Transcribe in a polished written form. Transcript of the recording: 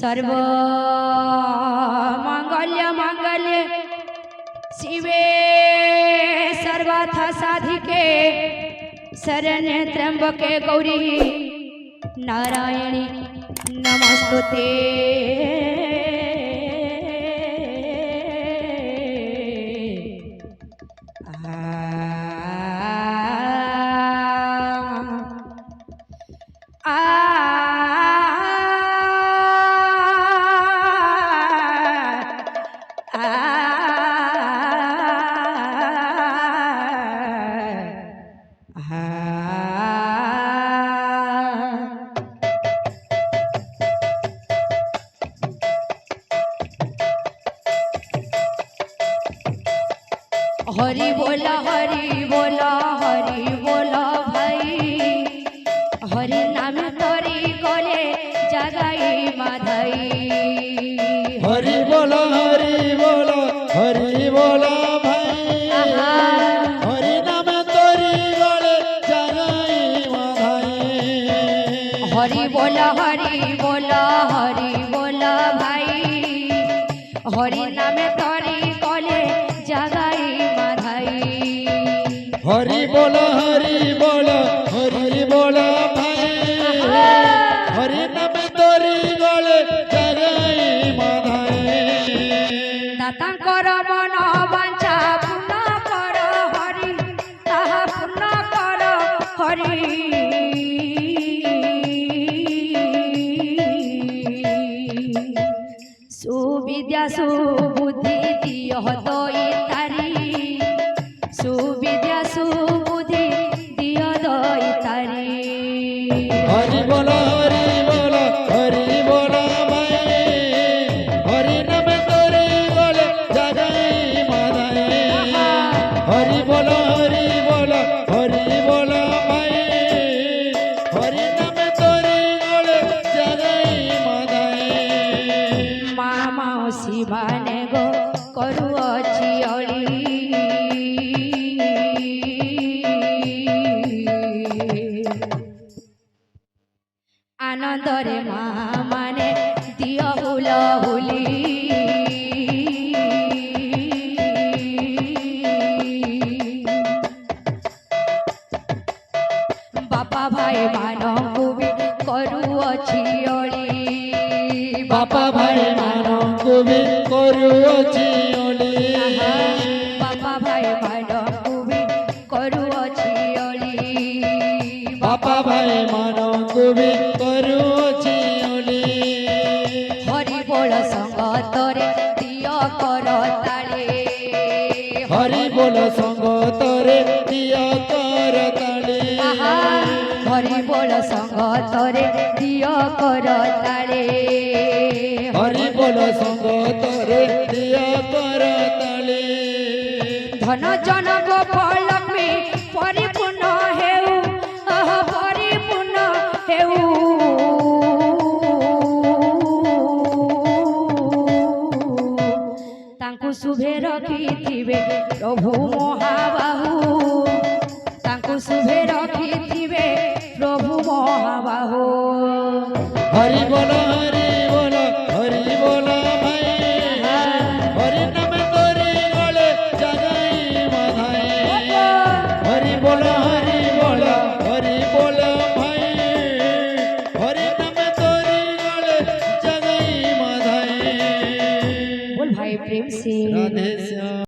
सर्व मंगल्य शिवे सर्वार्थ साधिके शरण्ये त्र्यंबके गौरी नारायणी नमस्तुते। हरि बोला भाई हरि नाम तोरी गले जगाई माधाई। हरि बोला भाई हरि नाम तोरी गले जगाई माधाई। हरि बोला भाई हरि नाम तोरी गले जगाई माधाई। हरि बोला भाई हरि नाम तोरी गले जगाई माधाई। दातांकर मन वांछा पूर्ण कर हरि ताहा पूर्ण कर हरि। सुविद्या सुबुद्धि दियो दई तारी सुविद्या सुबुद्धि दियो दई तारी। हरि बोला भाई हरि नाम तोरी गले जगाई माधाई। हरि बोला भाई हरि नाम तोरी गले जगाई माधाई। मामासी बाने गो करुअछि अळी आनंदरे माने दियो हुलहुली। बापा भाई मानंकु भी करुअछि अळी बापा भाई मानंकु भी करुअछि अळी। बापा भाई मानंकु भी करुअछि अळी। बापा भाई मानंकु भी करुअछि अळी। हरि बोल संगतरे दियो कर ताळे। हरि बोल संगतरे दियो कर ताळे। हरि बोल संगतरे दियो कर ताळे। हरि बोल संगतरे दियो कर ताळे। धन जन गोप लक्ष्मी परिपूर्ण हेउ परिपूर्ण हेउ। तांकु शुभे रखिथिबे प्रभु महाबाहु तांकु शुभे रखिथिबे प्रभु महाबाहु। हरि बोल